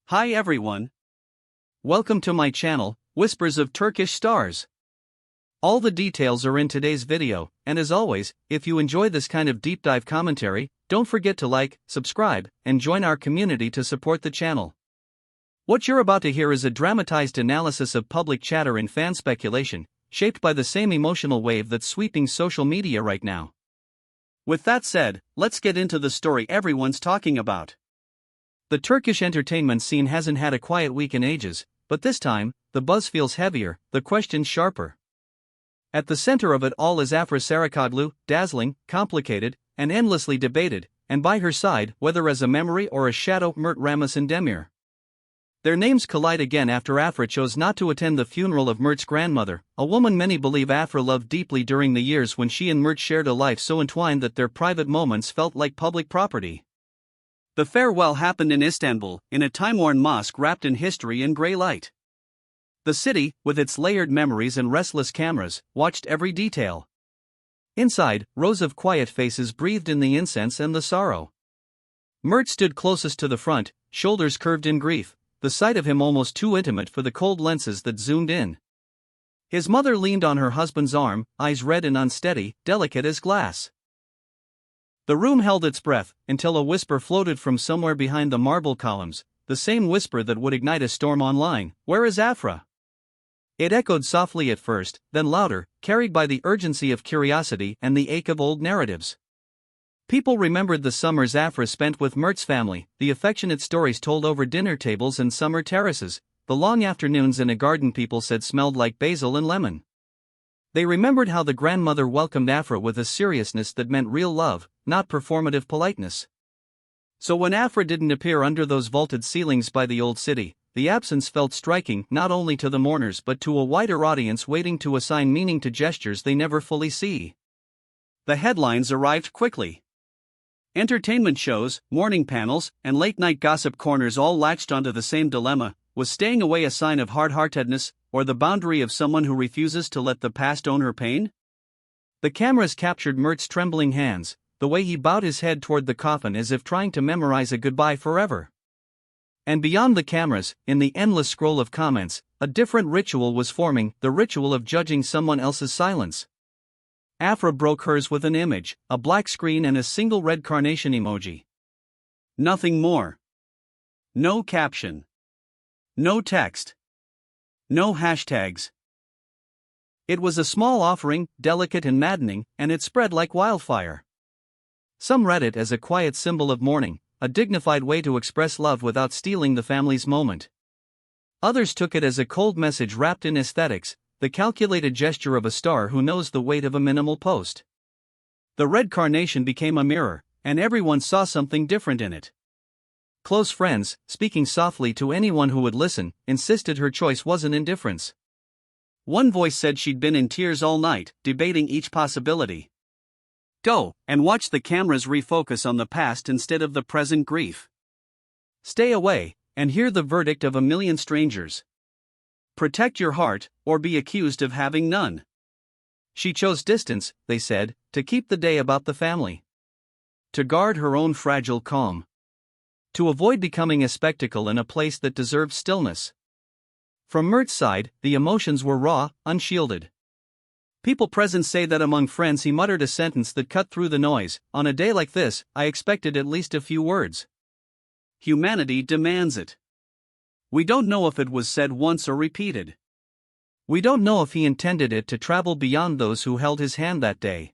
Hi everyone. Welcome to my channel, Whispers of Turkish Stars. All the details are in today's video, and as always, if you enjoy this kind of deep dive commentary, don't forget to like, subscribe, and join our community to support the channel. What you're about to hear is a dramatized analysis of public chatter and fan speculation, shaped by the same emotional wave that's sweeping social media right now. With that said, let's get into the story everyone's talking about. The Turkish entertainment scene hasn't had a quiet week in ages, but this time, the buzz feels heavier, the questions sharper. At the center of it all is Afra Sarıkoglu, dazzling, complicated, and endlessly debated, and by her side, whether as a memory or a shadow, Mert Demir. Their names collide again after Afra chose not to attend the funeral of Mert's grandmother, a woman many believe Afra loved deeply during the years when she and Mert shared a life so entwined that their private moments felt like public property. The farewell happened in Istanbul, in a time-worn mosque wrapped in history and grey light. The city, with its layered memories and restless cameras, watched every detail. Inside, rows of quiet faces breathed in the incense and the sorrow. Mert stood closest to the front, shoulders curved in grief, the sight of him almost too intimate for the cold lenses that zoomed in. His mother leaned on her husband's arm, eyes red and unsteady, delicate as glass. The room held its breath, until a whisper floated from somewhere behind the marble columns, the same whisper that would ignite a storm online: "Where is Afra?" It echoed softly at first, then louder, carried by the urgency of curiosity and the ache of old narratives. People remembered the summers Afra spent with Mert's family, the affectionate stories told over dinner tables and summer terraces, the long afternoons in a garden people said smelled like basil and lemon. They remembered how the grandmother welcomed Afra with a seriousness that meant real love, not performative politeness. So when Afra didn't appear under those vaulted ceilings by the old city, the absence felt striking not only to the mourners but to a wider audience waiting to assign meaning to gestures they never fully see. The headlines arrived quickly. Entertainment shows, morning panels, and late-night gossip corners all latched onto the same dilemma: was staying away a sign of hard-heartedness, or the boundary of someone who refuses to let the past own her pain? The cameras captured Mert's trembling hands, the way he bowed his head toward the coffin as if trying to memorize a goodbye forever. And beyond the cameras, in the endless scroll of comments, a different ritual was forming, the ritual of judging someone else's silence. Afra broke hers with an image, a black screen and a single red carnation emoji. Nothing more. No caption. No text. No hashtags. It was a small offering, delicate and maddening, and it spread like wildfire. Some read it as a quiet symbol of mourning, a dignified way to express love without stealing the family's moment. Others took it as a cold message wrapped in aesthetics, the calculated gesture of a star who knows the weight of a minimal post. The red carnation became a mirror, and everyone saw something different in it. Close friends, speaking softly to anyone who would listen, insisted her choice wasn't indifference. One voice said she'd been in tears all night, debating each possibility. Go, and watch the cameras refocus on the past instead of the present grief. Stay away, and hear the verdict of a million strangers. Protect your heart, or be accused of having none. She chose distance, they said, to keep the day about the family. To guard her own fragile calm. To avoid becoming a spectacle in a place that deserved stillness. From Mert's side, the emotions were raw, unshielded. People present say that among friends he muttered a sentence that cut through the noise: "On a day like this, I expected at least a few words." Humanity demands it. We don't know if it was said once or repeated. We don't know if he intended it to travel beyond those who held his hand that day.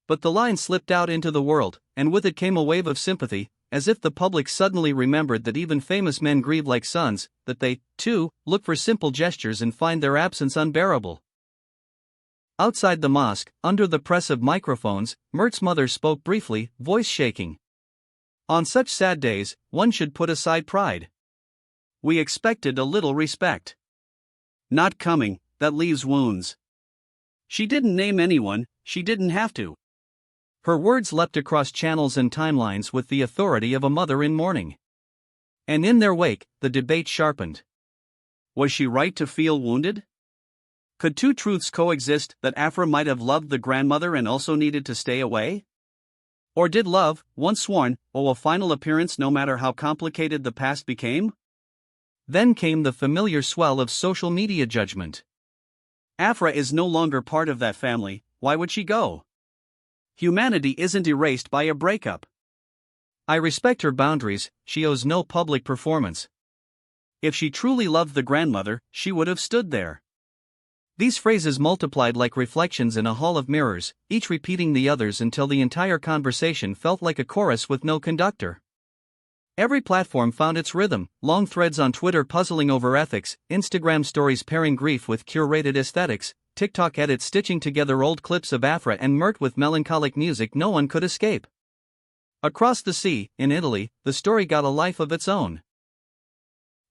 But the line slipped out into the world, and with it came a wave of sympathy, as if the public suddenly remembered that even famous men grieve like sons, that they, too, look for simple gestures and find their absence unbearable. Outside the mosque, under the press of microphones, Mert's mother spoke briefly, voice shaking. On such sad days, one should put aside pride. We expected a little respect. Not coming, that leaves wounds. She didn't name anyone, she didn't have to. Her words leapt across channels and timelines with the authority of a mother in mourning. And in their wake, the debate sharpened. Was she right to feel wounded? Could two truths coexist, that Afra might have loved the grandmother and also needed to stay away? Or did love, once sworn, owe a final appearance no matter how complicated the past became? Then came the familiar swell of social media judgment. Afra is no longer part of that family, why would she go? Humanity isn't erased by a breakup. I respect her boundaries, she owes no public performance. If she truly loved the grandmother, she would have stood there. These phrases multiplied like reflections in a hall of mirrors, each repeating the others until the entire conversation felt like a chorus with no conductor. Every platform found its rhythm, long threads on Twitter puzzling over ethics, Instagram stories pairing grief with curated aesthetics, TikTok edits stitching together old clips of Afra and Mert with melancholic music no one could escape. Across the sea, in Italy, the story got a life of its own.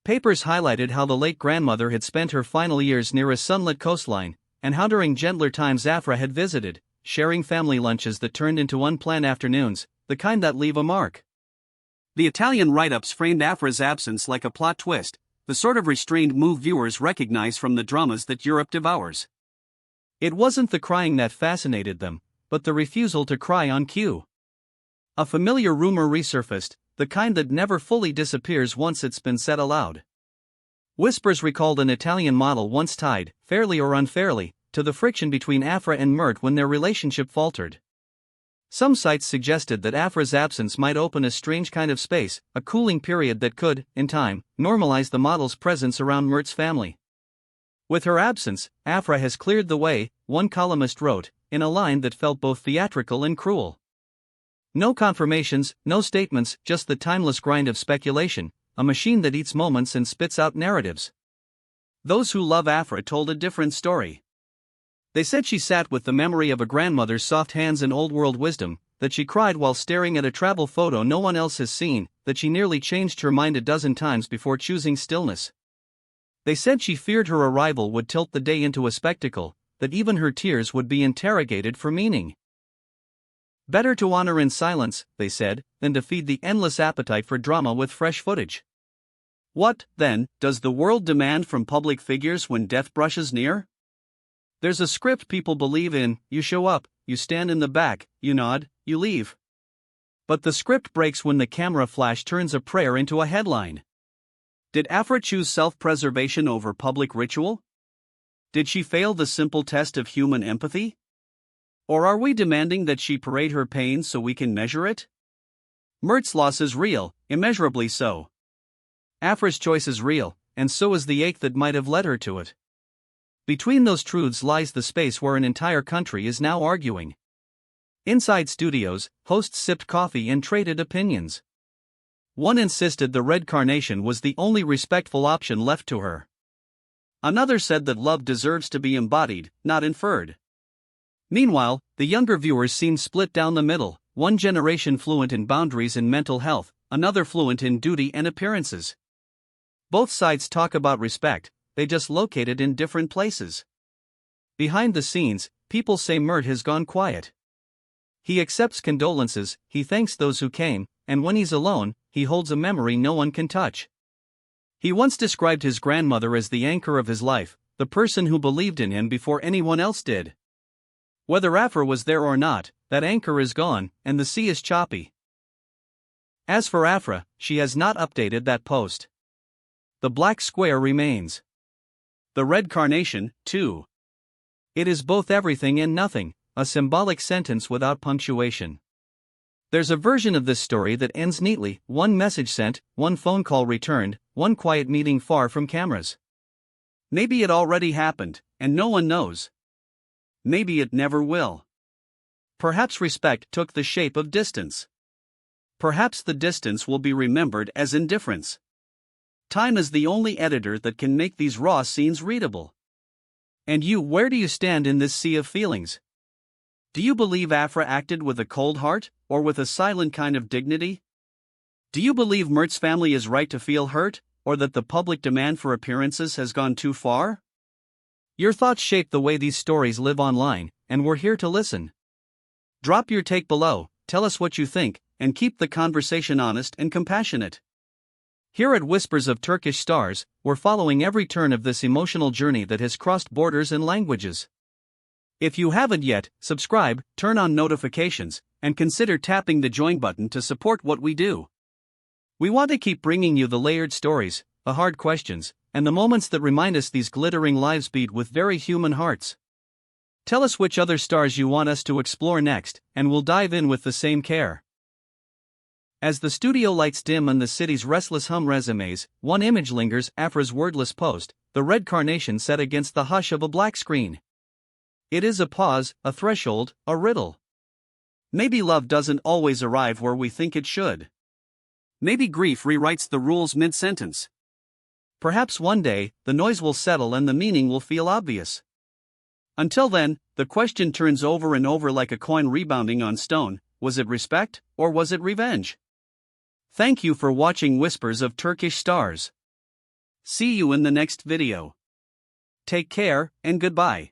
Papers highlighted how the late grandmother had spent her final years near a sunlit coastline, and how during gentler times Afra had visited, sharing family lunches that turned into unplanned afternoons, the kind that leave a mark. The Italian write-ups framed Afra's absence like a plot twist, the sort of restrained move viewers recognize from the dramas that Europe devours. It wasn't the crying that fascinated them, but the refusal to cry on cue. A familiar rumor resurfaced, the kind that never fully disappears once it's been said aloud. Whispers recalled an Italian model once tied, fairly or unfairly, to the friction between Afra and Mert when their relationship faltered. Some sites suggested that Afra's absence might open a strange kind of space, a cooling period that could, in time, normalize the model's presence around Mert's family. With her absence, Afra has cleared the way, one columnist wrote, in a line that felt both theatrical and cruel. No confirmations, no statements, just the timeless grind of speculation, a machine that eats moments and spits out narratives. Those who love Afra told a different story. They said she sat with the memory of a grandmother's soft hands and old-world wisdom, that she cried while staring at a travel photo no one else has seen, that she nearly changed her mind a dozen times before choosing stillness. They said she feared her arrival would tilt the day into a spectacle, that even her tears would be interrogated for meaning. Better to honor in silence, they said, than to feed the endless appetite for drama with fresh footage. What, then, does the world demand from public figures when death brushes near? There's a script people believe in: you show up, you stand in the back, you nod, you leave. But the script breaks when the camera flash turns a prayer into a headline. Did Afra choose self-preservation over public ritual? Did she fail the simple test of human empathy? Or are we demanding that she parade her pain so we can measure it? Mert's loss is real, immeasurably so. Afra's choice is real, and so is the ache that might have led her to it. Between those truths lies the space where an entire country is now arguing. Inside studios, hosts sipped coffee and traded opinions. One insisted the red carnation was the only respectful option left to her. Another said that love deserves to be embodied, not inferred. Meanwhile, the younger viewers seemed split down the middle, one generation fluent in boundaries and mental health, another fluent in duty and appearances. Both sides talk about respect, they just locate it in different places. Behind the scenes, people say Mert has gone quiet. He accepts condolences, he thanks those who came, and when he's alone, he holds a memory no one can touch. He once described his grandmother as the anchor of his life, the person who believed in him before anyone else did. Whether Afra was there or not, that anchor is gone, and the sea is choppy. As for Afra, she has not updated that post. The black square remains. The red carnation, too. It is both everything and nothing, a symbolic sentence without punctuation. There's a version of this story that ends neatly: one message sent, one phone call returned, one quiet meeting far from cameras. Maybe it already happened, and no one knows. Maybe it never will. Perhaps respect took the shape of distance. Perhaps the distance will be remembered as indifference. Time is the only editor that can make these raw scenes readable. And you, where do you stand in this sea of feelings? Do you believe Afra acted with a cold heart, or with a silent kind of dignity? Do you believe Mert's family is right to feel hurt, or that the public demand for appearances has gone too far? Your thoughts shape the way these stories live online, and we're here to listen. Drop your take below, tell us what you think, and keep the conversation honest and compassionate. Here at Whispers of Turkish Stars, we're following every turn of this emotional journey that has crossed borders and languages. If you haven't yet, subscribe, turn on notifications, and consider tapping the join button to support what we do. We want to keep bringing you the layered stories the hard questions, and the moments that remind us these glittering lives beat with very human hearts. Tell us which other stars you want us to explore next, and we'll dive in with the same care. As the studio lights dim and the city's restless hum resumes, one image lingers: Afra's wordless post, the red carnation set against the hush of a black screen. It is a pause, a threshold, a riddle. Maybe love doesn't always arrive where we think it should. Maybe grief rewrites the rules mid-sentence. Perhaps one day, the noise will settle and the meaning will feel obvious. Until then, the question turns over and over like a coin rebounding on stone: was it respect, or was it revenge? Thank you for watching Whispers of Turkish Stars. See you in the next video. Take care, and goodbye.